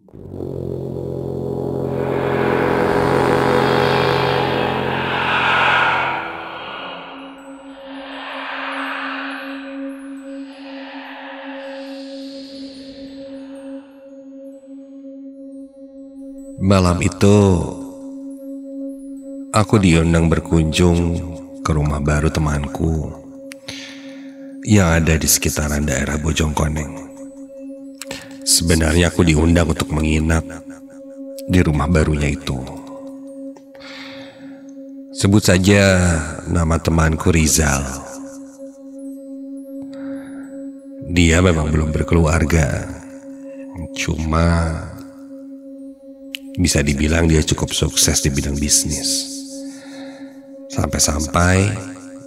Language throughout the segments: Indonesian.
Malam itu, aku diundang berkunjung ke rumah baru temanku yang ada di sekitaran daerah Bojongkoneng. Sebenarnya aku diundang untuk menginap di rumah barunya itu. Sebut saja nama temanku Rizal. Dia memang belum berkeluarga, cuma bisa dibilang dia cukup sukses di bidang bisnis. Sampai-sampai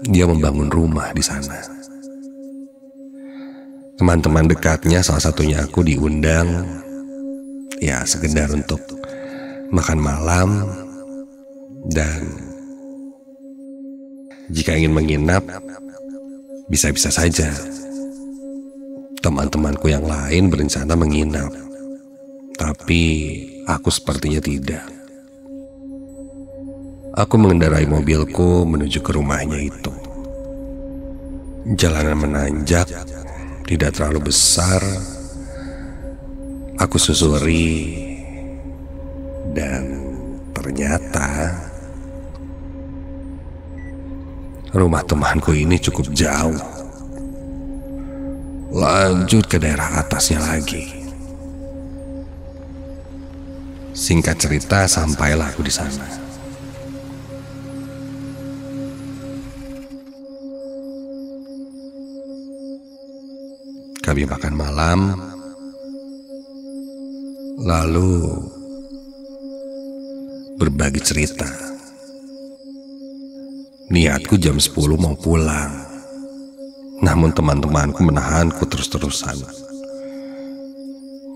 dia membangun rumah di sana. Teman-teman dekatnya, salah satunya aku, diundang ya sekedar untuk makan malam, dan jika ingin menginap bisa-bisa saja. Teman-temanku yang lain berencana menginap, tapi aku sepertinya tidak. Aku mengendarai mobilku menuju ke rumahnya itu. Jalanan menanjak, tidak terlalu besar. Aku susuri, dan ternyata rumah temanku ini cukup jauh. Lanjut ke daerah atasnya lagi. Singkat cerita, sampailah aku di sana. Kami makan malam, lalu berbagi cerita. Niatku jam 10 mau pulang, namun teman-temanku menahanku terus-terusan.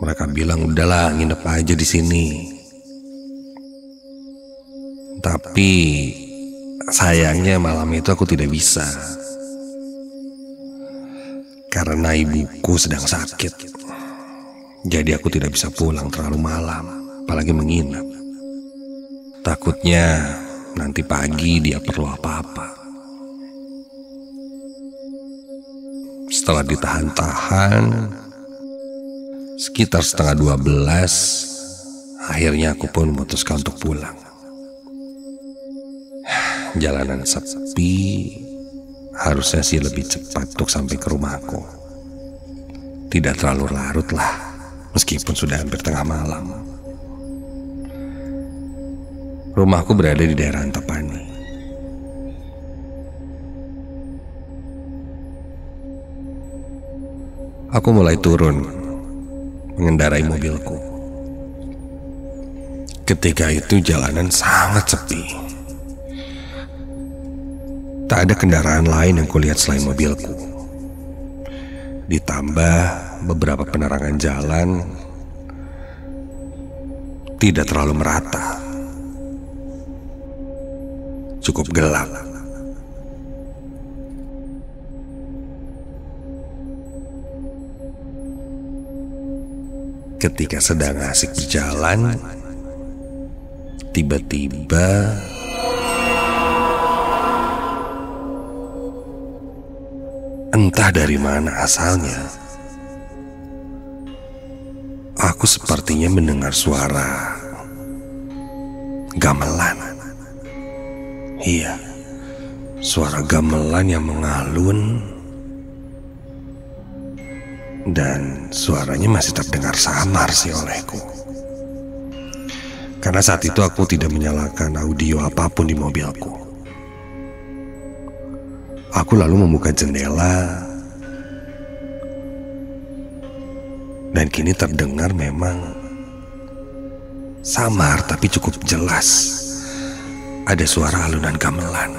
Mereka bilang, udahlah, nginep aja di sini. Tapi sayangnya malam itu aku tidak bisa, karena ibuku sedang sakit. Jadi aku tidak bisa pulang terlalu malam, apalagi menginap. Takutnya nanti pagi dia perlu apa-apa. Setelah ditahan-tahan, sekitar setengah 12, akhirnya aku pun memutuskan untuk pulang. Jalanan sepi, harusnya sih lebih cepat untuk sampai ke rumahku. Tidak terlalu larut lah, meskipun sudah hampir tengah malam. Rumahku berada di daerah Antapani. Aku mulai turun, mengendarai mobilku. Ketika itu jalanan sangat sepi. Tak ada kendaraan lain yang kulihat selain mobilku. Ditambah beberapa penerangan jalan tidak terlalu merata. Cukup gelap. Ketika sedang asik berjalan, tiba-tiba entah dari mana asalnya, aku sepertinya mendengar suara gamelan. Iya, suara gamelan yang mengalun, dan suaranya masih terdengar samar sih olehku. Karena saat itu aku tidak menyalakan audio apapun di mobilku. Aku lalu membuka jendela, dan kini terdengar memang samar tapi cukup jelas. Ada suara alunan gamelan.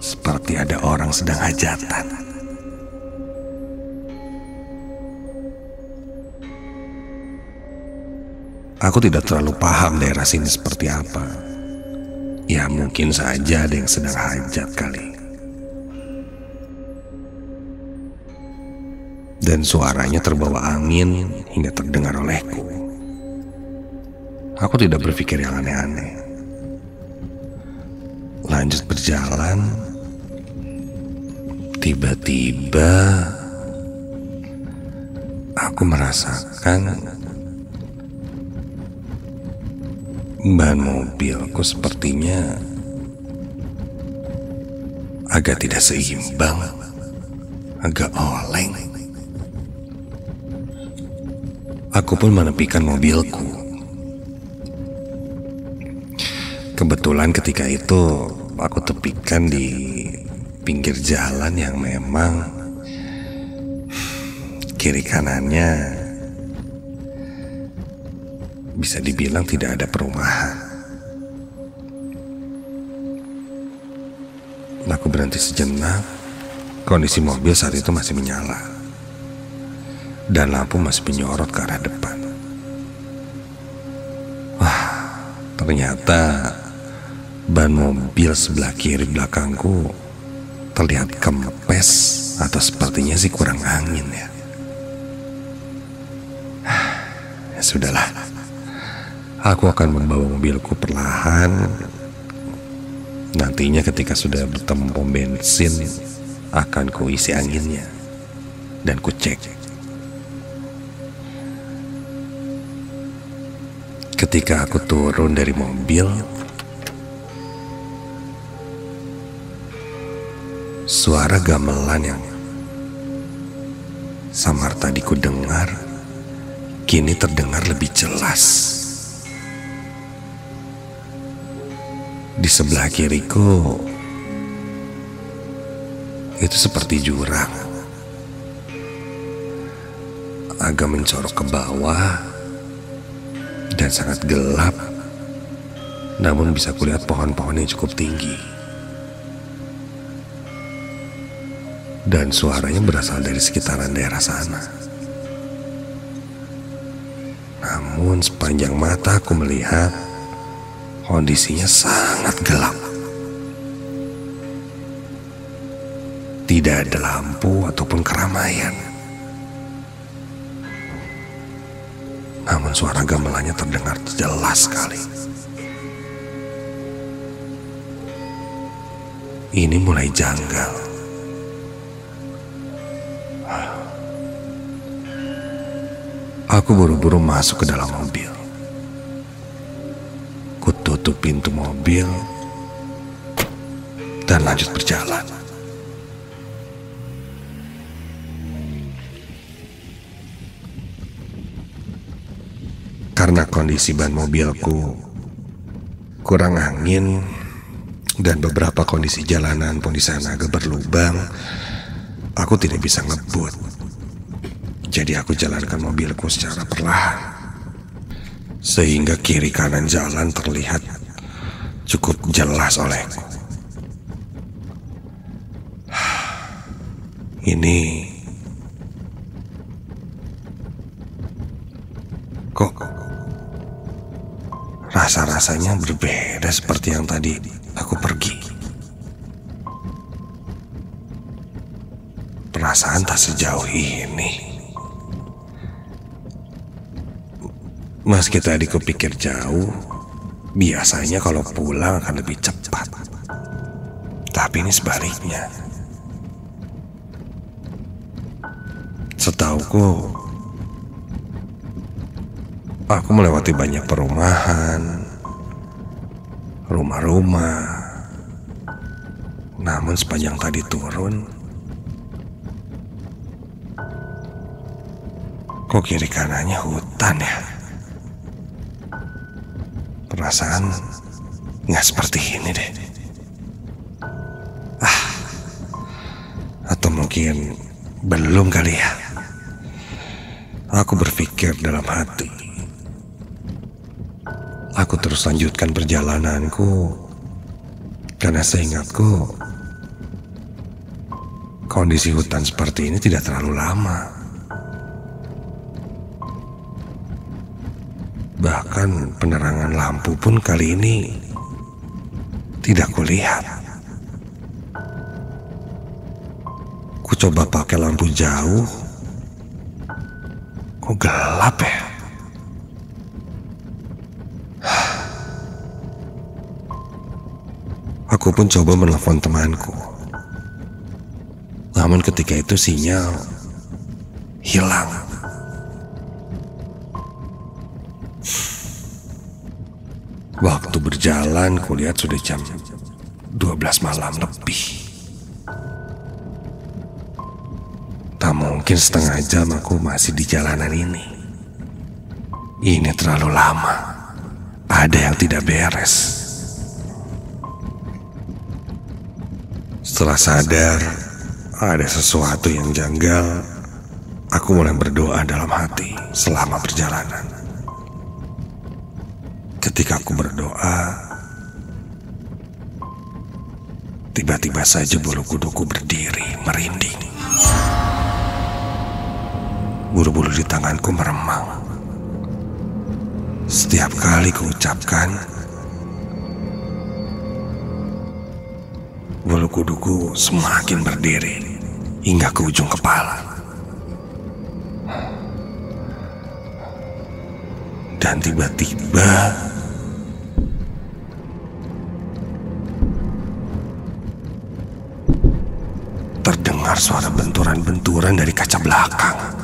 Seperti ada orang sedang hajatan. Aku tidak terlalu paham daerah sini seperti apa. Ya mungkin saja ada yang sedang hajat kali. dan suaranya terbawa angin hingga terdengar olehku. Aku tidak berpikir yang aneh-aneh. Lanjut berjalan. Tiba-tiba aku merasakan ban mobilku sepertinya agak tidak seimbang, agak oleng. Aku pun menepikan mobilku. Kebetulan ketika itu aku tepikan di pinggir jalan yang memang kiri kanannya bisa dibilang tidak ada perumahan. Aku berhenti sejenak. Kondisi mobil saat itu masih menyala dan lampu masih menyorot ke arah depan. Wah, ternyata ban mobil sebelah kiri belakangku terlihat kempes atau sepertinya sih kurang angin ya. Ya sudahlah, aku akan membawa mobilku perlahan. Nantinya ketika sudah bertemu pom bensin akan kuisi anginnya dan kucek. Ketika aku turun dari mobil, suara gamelan yang samar tadi ku dengar kini terdengar lebih jelas. Di sebelah kiriku itu seperti jurang, agak mencorok ke bawah dan sangat gelap, namun bisa kulihat pohon-pohon yang cukup tinggi. Dan suaranya berasal dari sekitaran daerah sana. Namun sepanjang mata aku melihat kondisinya sangat gelap. Tidak ada lampu ataupun keramaian. Namun suara gamelannya terdengar jelas sekali. Ini mulai janggal. Aku buru-buru masuk ke dalam mobil. Kututup pintu mobil dan lanjut berjalan. Karena kondisi ban mobilku kurang angin dan beberapa kondisi jalanan pun di sana agak berlubang, aku tidak bisa ngebut. Jadi aku jalankan mobilku secara perlahan, sehingga kiri kanan jalan terlihat cukup jelas olehku. Ini kok rasa-rasanya berbeda seperti yang tadi aku pergi. Perasaan tak sejauh ini. Meski tadi kupikir jauh, biasanya kalau pulang akan lebih cepat. Tapi ini sebaliknya. Setauku, aku melewati banyak perumahan, rumah-rumah. Namun sepanjang tadi turun, kok kiri kanannya hutan ya? Perasaan nggak seperti ini deh. Atau mungkin belum kali ya. Aku berpikir dalam hati. Aku terus lanjutkan perjalananku karena seingatku kondisi hutan seperti ini tidak terlalu lama. Bahkan penerangan lampu pun kali ini tidak kulihat. Ku coba pakai lampu jauh, Kok gelap ya? Aku pun coba menelpon temanku. Namun ketika itu sinyal hilang. Waktu berjalan, kulihat sudah jam 12 malam lebih. Tak mungkin setengah jam aku masih di jalanan ini. Ini terlalu lama. Ada yang tidak beres. Setelah sadar ada sesuatu yang janggal, aku mulai berdoa dalam hati selama perjalanan. Ketika aku berdoa, tiba-tiba saja bulu kuduku berdiri merinding. Bulu-bulu di tanganku meremang. Setiap kali kuucapkan, bulu kuduku semakin berdiri hingga ke ujung kepala. Dan tiba-tiba terdengar suara benturan-benturan dari kaca belakang.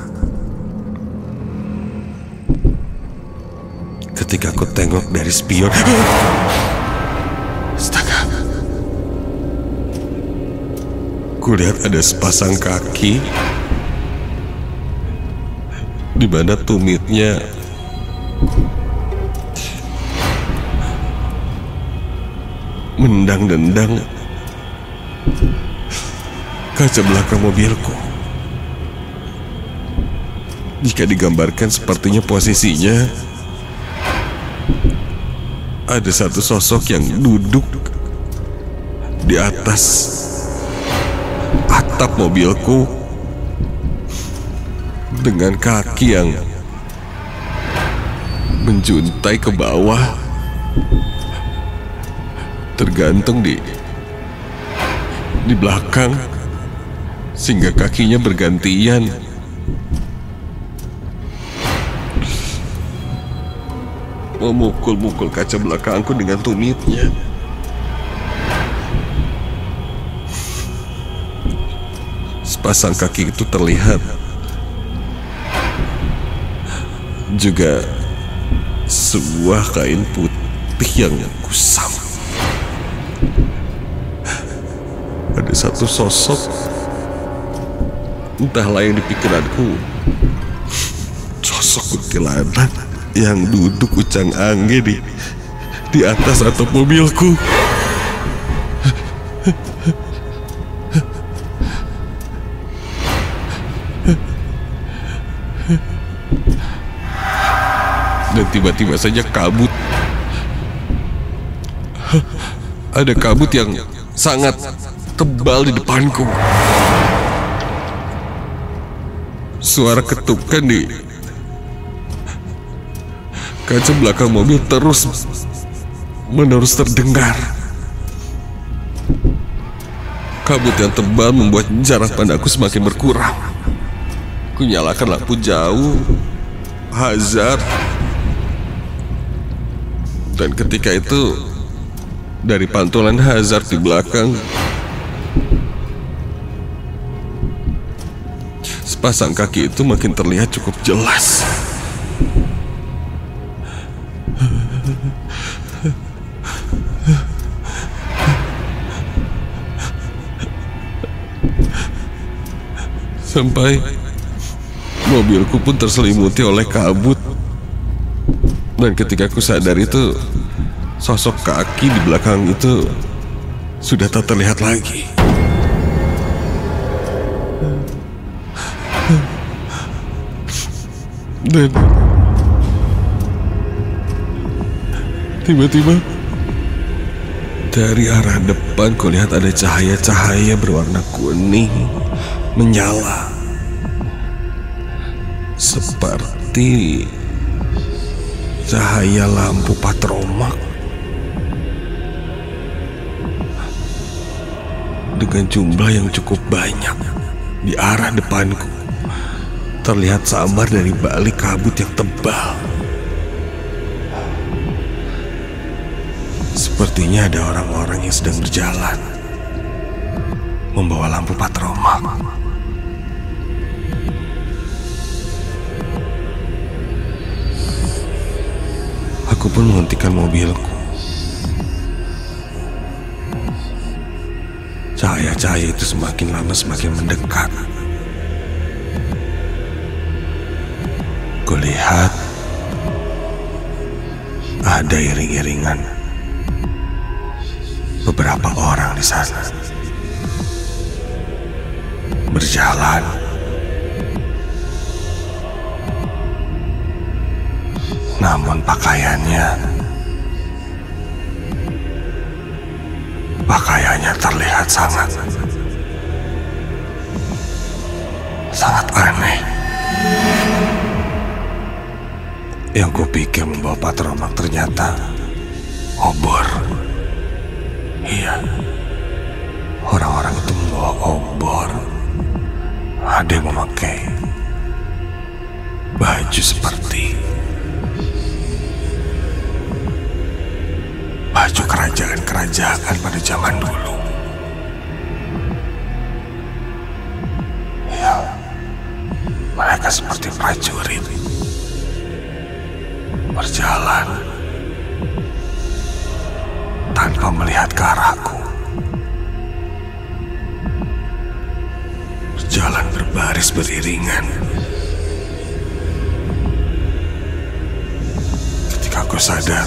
Ketika aku tengok dari spion, astaga, kulihat ada sepasang kaki di mana tumitnya mendang-dendang kaca belakang mobilku. Jika digambarkan, sepertinya posisinya ada satu sosok yang duduk di atas atap mobilku dengan kaki yang menjuntai ke bawah, tergantung di belakang, sehingga kakinya bergantian. Memukul-mukul kaca belakangku dengan tumitnya. Sepasang kaki itu terlihat juga sebuah kain putih yang kusam. Ada satu sosok, entahlah yang di pikiranku, sosok kuntilanak yang duduk ucang-angge di atas atap mobilku. Dan tiba-tiba saja kabut. Ada kabut yang sangat tebal di depanku. Suara ketukan di kaca belakang mobil terus menerus terdengar. Kabut yang tebal membuat jarak pandangku semakin berkurang. Kunyalakan lampu jauh, hazard, dan ketika itu dari pantulan hazard di belakang, sepasang kaki itu makin terlihat cukup jelas. Sampai mobilku pun terselimuti oleh kabut. Dan ketika aku sadar itu, sosok kaki di belakang itu sudah tak terlihat lagi. Dan tiba-tiba dari arah depan kulihat ada cahaya-cahaya berwarna kuning menyala, seperti cahaya lampu patromak dengan jumlah yang cukup banyak di arah depanku. terlihat samar dari balik kabut yang tebal. Sepertinya ada orang-orang yang sedang berjalan, membawa lampu patromak. Aku pun menghentikan mobilku. Cahaya-cahaya itu semakin lama semakin mendekat. Kulihat ada iring-iringan beberapa orang di sana berjalan. Namun pakaiannya terlihat sangat aneh. Yang kupikir membawa patromak ternyata obor. Iya, orang-orang itu membawa obor. Ada yang memakai baju seperti baju kerajaan-kerajaan pada zaman dulu. Ya, mereka seperti prajurit berjalan tanpa melihat ke arahku. Berjalan berbaris beriringan. Ketika aku sadar,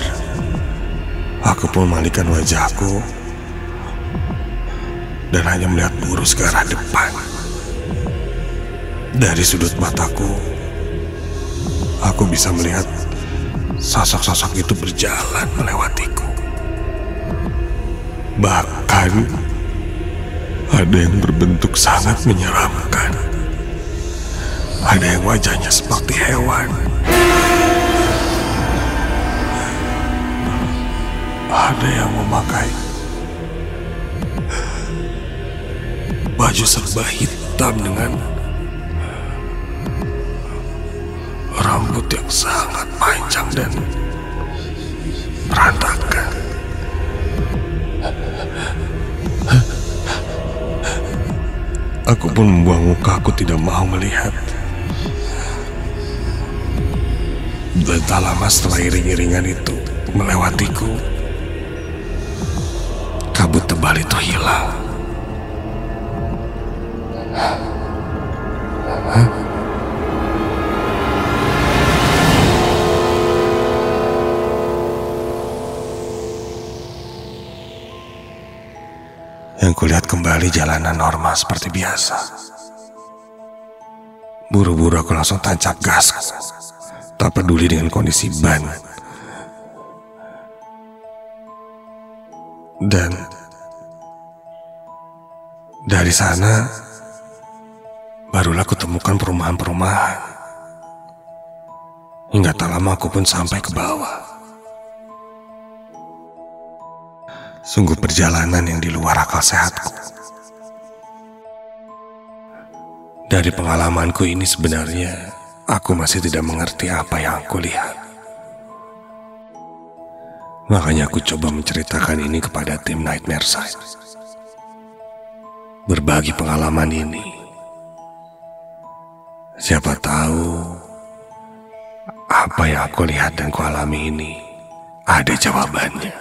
aku pun memalingkan wajahku dan hanya melihat lurus ke arah depan. Dari sudut mataku, aku bisa melihat sosok-sosok itu berjalan melewatiku. Bahkan ada yang berbentuk sangat menyeramkan. Ada yang wajahnya seperti hewan. Ada yang memakai baju serba hitam dengan rambut yang sangat panjang dan berantakan. Aku pun membuang muka, aku tidak mau melihat. Dan tak lama setelah iring-iringan itu melewatiku, kabut tebal itu hilang. Yang kulihat kembali jalanan normal seperti biasa. Buru-buru aku langsung tancap gas, tak peduli dengan kondisi ban. Dan dari sana barulah kutemukan perumahan-perumahan. Hingga tak lama aku pun sampai ke bawah. Sungguh perjalanan yang di luar akal sehatku. Dari pengalamanku ini sebenarnya aku masih tidak mengerti apa yang aku lihat. Makanya aku coba menceritakan ini kepada tim Nightmare Side. Berbagi pengalaman ini. Siapa tahu apa yang aku lihat dan kualami ini ada jawabannya.